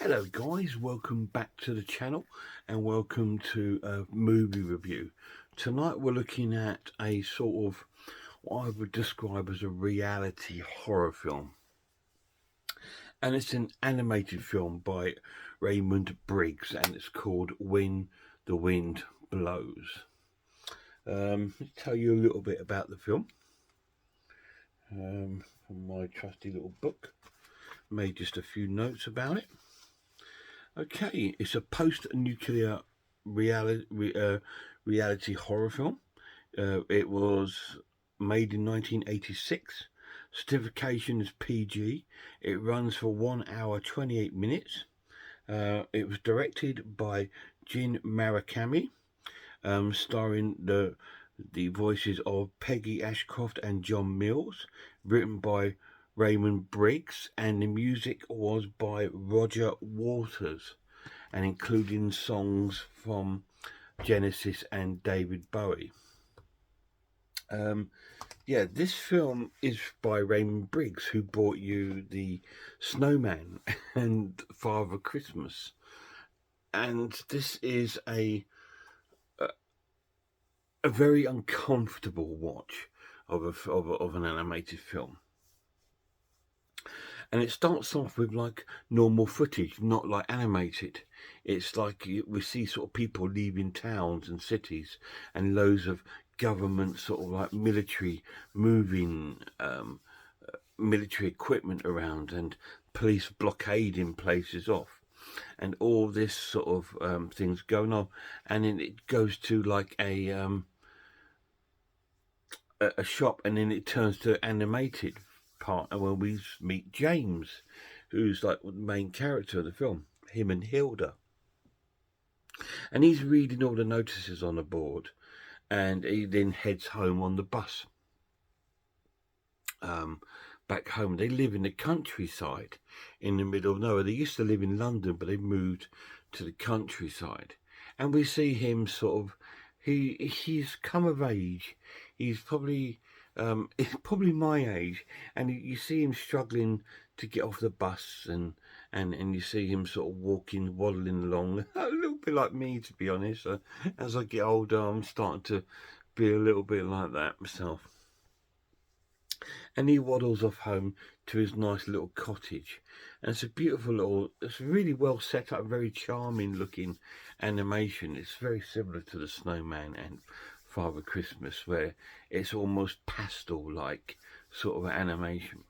Hello guys, welcome back to the channel and welcome to a movie review. Tonight we're looking at a sort of what I would describe as a reality horror film. And it's an animated film by Raymond Briggs and it's called When the Wind Blows. Let's tell you a little bit about the film. From my trusty little book. Made just a few notes about it. Okay, it's a post-nuclear reality horror film. It was made in 1986. Certification is PG. It runs for 1 hour 28 minutes. It was directed by Jin Murakami, starring the voices of Peggy Ashcroft and John Mills, written by Raymond Briggs, and the music was by Roger Waters, and including songs from Genesis and David Bowie. Yeah, this film is by Raymond Briggs, who brought you The Snowman and Father Christmas, and this is a very uncomfortable watch of an animated film. And it starts off with like normal footage, not like animated. It's like we see sort of people leaving towns and cities and loads of government sort of like military moving military equipment around and police blockading places off and all this sort of things going on. And then it goes to like a shop, and then it turns to animated part, and when we meet James, who's like the main character of the film, him and Hilda, and he's reading all the notices on the board, and he then heads home on the bus. Back home, they live in the countryside, in the middle of nowhere. They used to live in London, but they moved to the countryside, and we see him sort of. He's come of age. He's probably my age, and you see him struggling to get off the bus, and you see him sort of walking, waddling along, a little bit like me, to be honest. As I get older, I'm starting to be a little bit like that myself. And he waddles off home to his nice little cottage, and it's a beautiful little, it's really well set up, very charming looking animation. It's very similar to the Snowman and Father Christmas, where it's almost pastel like sort of animation.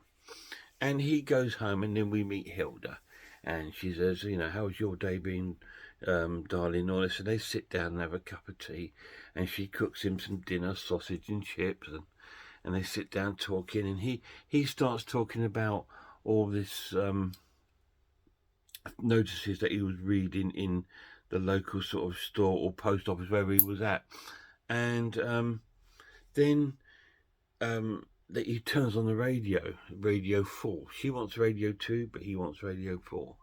And he goes home, and then we meet Hilda, and she says, you know, how's your day been, darling, all this. And they sit down and have a cup of tea, and she cooks him some dinner, sausage and chips, and they sit down talking, and he starts talking about all this notices that he was reading in the local sort of store or post office wherever he was at, and then that he turns on the radio 4. She wants radio 2, but he wants radio 4,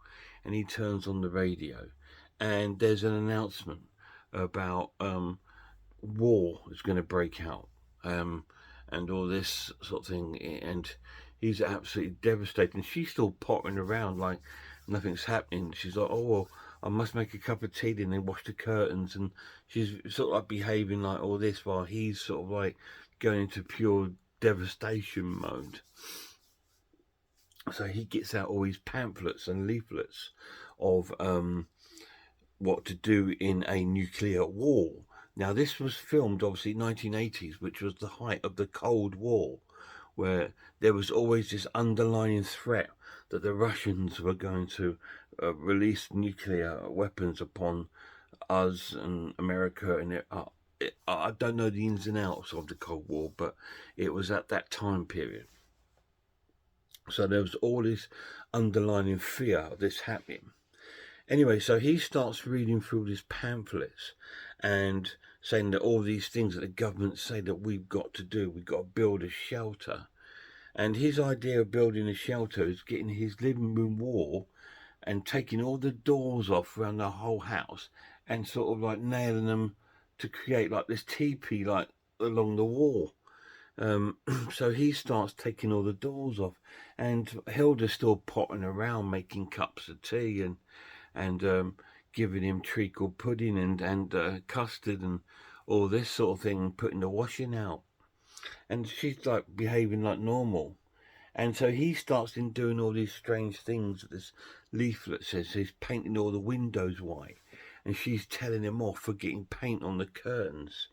and he turns on the radio, and there's an announcement about war is going to break out, and all this sort of thing, and he's absolutely devastated. And she's still pottering around like nothing's happening. She's like, oh well, I must make a cup of tea and then wash the curtains, and she's sort of like behaving like all this while he's sort of like going into pure devastation mode. So he gets out all his pamphlets and leaflets of what to do in a nuclear war. Now, this was filmed, obviously, 1980s, which was the height of the Cold War, where there was always this underlying threat that the Russians were going to release nuclear weapons upon us and America. And I don't know the ins and outs of the Cold War, but it was at that time period. So there was all this underlying fear of this happening. Anyway, so he starts reading through these pamphlets and saying that all these things that the government say that we've got to do, we've got to build a shelter. And his idea of building a shelter is getting his living room wall and taking all the doors off around the whole house and sort of like nailing them to create like this teepee like along the wall. So he starts taking all the doors off, and Hilda's still potting around making cups of tea and giving him treacle pudding and custard and all this sort of thing, putting the washing out, and she's like behaving like normal. And so he starts in doing all these strange things that this leaflet says. He's painting all the windows white, and she's telling him off for getting paint on the curtains.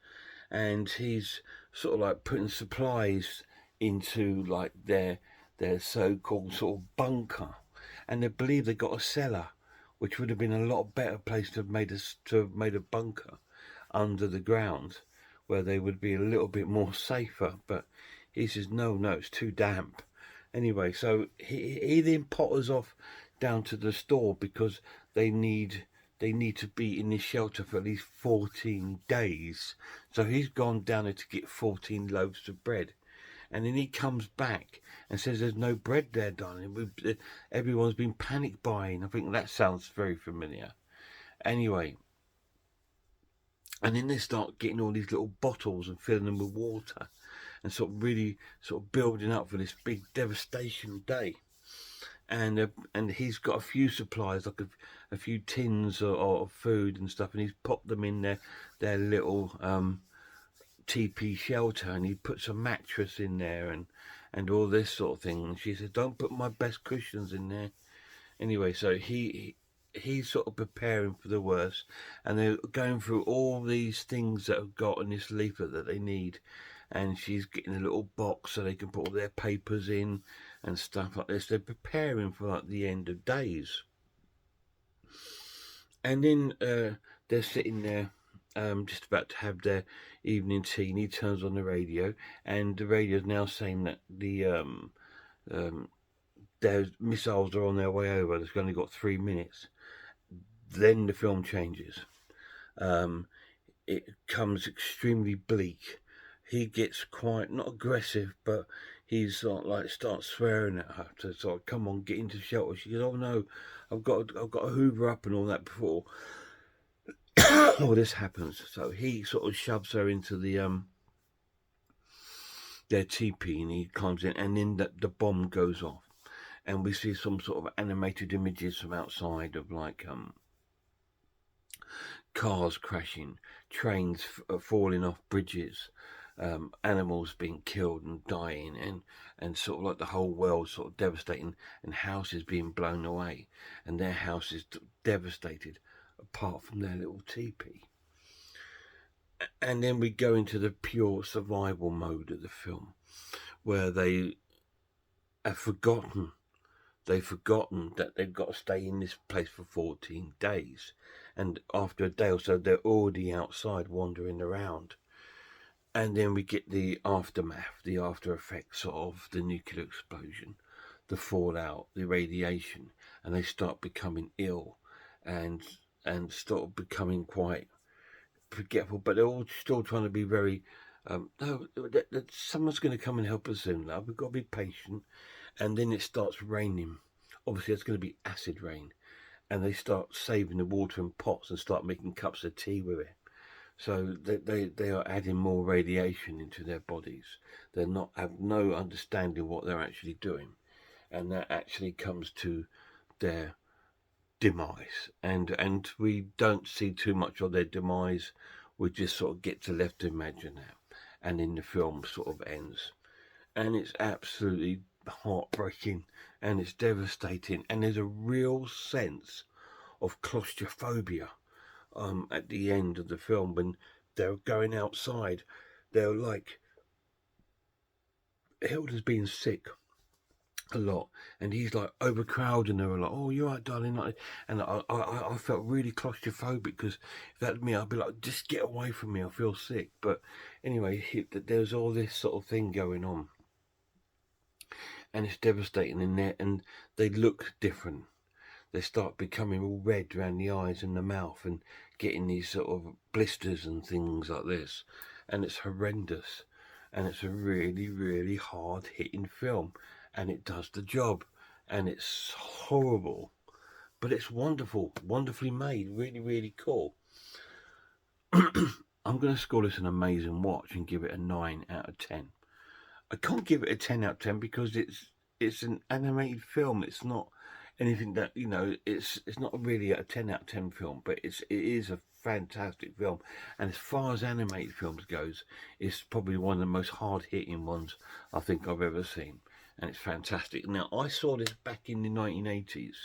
And he's sort of like putting supplies into like their so-called sort of bunker, and they believe they got a cellar, which would have been a lot better place to have made a bunker under the ground, where they would be a little bit more safer. But he says no, it's too damp. Anyway, so he then potters off down to the store because they need to be in this shelter for at least 14 days. So he's gone down there to get 14 loaves of bread. And then he comes back and says there's no bread there, darling. Everyone's been panic buying. I think that sounds very familiar. Anyway, and then they start getting all these little bottles and filling them with water and sort of really sort of building up for this big devastation day. And he's got a few supplies, like a few tins of food and stuff, and he's popped them in their little teepee shelter, and he puts a mattress in there and all this sort of thing. And she says, don't put my best cushions in there. Anyway, so he's sort of preparing for the worst, and they're going through all these things that have got in this leaflet that they need. And she's getting a little box so they can put all their papers in and stuff like this. They're preparing for like the end of days. And then they're sitting there just about to have their evening tea, and he turns on the radio, and the radio is now saying that their missiles are on their way over. They've only got 3 minutes. Then the film changes. It becomes extremely bleak. He gets quite, not aggressive, but he's sort of like starts swearing at her to sort of, come on, get into shelter. She goes, oh no, I've got to hoover up and all that before all this happens. So he sort of shoves her into their teepee, and he climbs in, and then the bomb goes off, and we see some sort of animated images from outside of like cars crashing, trains falling off bridges, animals being killed and dying, and sort of like the whole world sort of devastating, and houses being blown away, and their houses devastated apart from their little teepee. And then we go into the pure survival mode of the film, where they have forgotten that they've got to stay in this place for 14 days. And after a day or so, they're already outside wandering around. And then we get the aftermath, the after effects of the nuclear explosion, the fallout, the radiation, and they start becoming ill and start becoming quite forgetful. But they're all still trying to be very, no, someone's going to come and help us soon, love. We've got to be patient. And then it starts raining. Obviously, it's going to be acid rain. And they start saving the water in pots and start making cups of tea with it. So they are adding more radiation into their bodies. They're not have no understanding what they're actually doing. And that actually comes to their demise. And we don't see too much of their demise. We just sort of get to left to imagine that. And then the film sort of ends. And it's absolutely heartbreaking, and it's devastating, and there's a real sense of claustrophobia at the end of the film when they're going outside. They're like, Hilda's being sick a lot, and he's like overcrowding her a lot. Oh, you're right, darling. And I felt really claustrophobic, because if that was me, I'd be like, just get away from me, I feel sick. But anyway, there's all this sort of thing going on. And it's devastating in there, and they look different. They start becoming all red around the eyes and the mouth, and getting these sort of blisters and things like this. And it's horrendous. And it's a really, really hard-hitting film. And it does the job. And it's horrible. But it's wonderful. Wonderfully made. Really, really cool. I'm going to score this an amazing watch and give it a 9 out of 10. I can't give it a 10 out of 10 because it's an animated film. It's not anything that, you know, it's not really a 10 out of 10 film, but it is a fantastic film. And as far as animated films goes, it's probably one of the most hard-hitting ones I think I've ever seen. And it's fantastic. Now, I saw this back in the 1980s,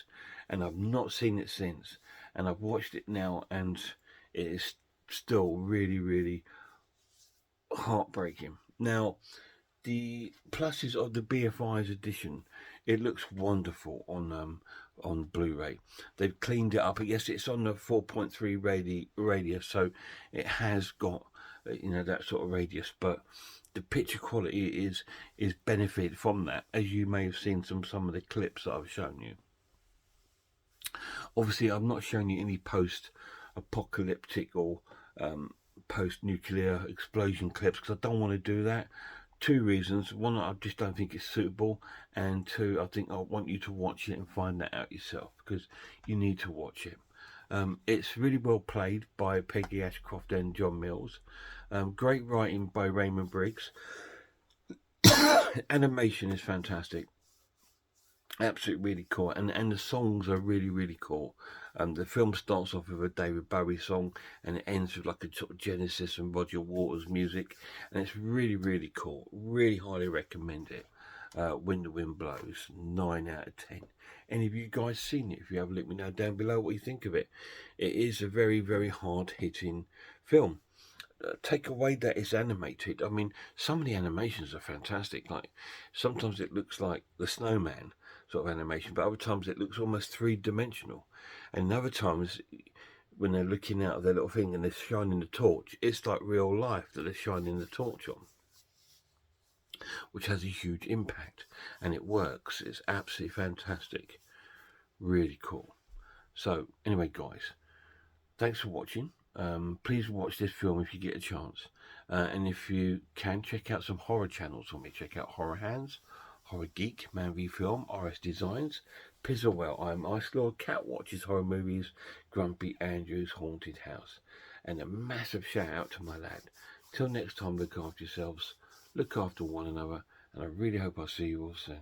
and I've not seen it since. And I've watched it now, and it is still really, really heartbreaking. Now, the pluses of the BFI's edition, it looks wonderful on Blu-ray. They've cleaned it up. Yes, it's on the 4.3 radius, so it has got you know, that sort of radius, but the picture quality is benefited from that, as you may have seen some of the clips that I've shown you. Obviously, I'm not showing you any post-apocalyptic or post-nuclear explosion clips because I don't want to do that. Two reasons: one, I just don't think it's suitable, and two, I think I want you to watch it and find that out yourself because you need to watch it. It's really well played by Peggy Ashcroft and John Mills. Great writing by Raymond Briggs. Animation is fantastic. Absolutely really cool, and the songs are really, really cool. The film starts off with a David Bowie song and it ends with like a sort of Genesis and Roger Waters music, and it's really, really cool. Really highly recommend it. When the Wind Blows, 9 out of 10. Any of you guys seen it? If you have, let me know down below what you think of it. It is a very, very hard hitting film. Take away that it's animated. I mean, some of the animations are fantastic. Like sometimes it looks like the Snowman sort of animation, but other times it looks almost three-dimensional. And other times, when they're looking out of their little thing and they're shining the torch, it's like real life that they're shining the torch on, which has a huge impact, and it works. It's absolutely fantastic. Really cool. So anyway, guys, thanks for watching. Please watch this film if you get a chance, and if you can, check out some horror channels for me. Check out Horror Hands, Horror Geek, Man v Film, RS Designs, Pizzlewell, I'm Ice Lord, Cat Watches Horror Movies, Grumpy Andrew's Haunted House. And a massive shout out to my lad. Till next time, look after yourselves, look after one another, and I really hope I'll see you all soon.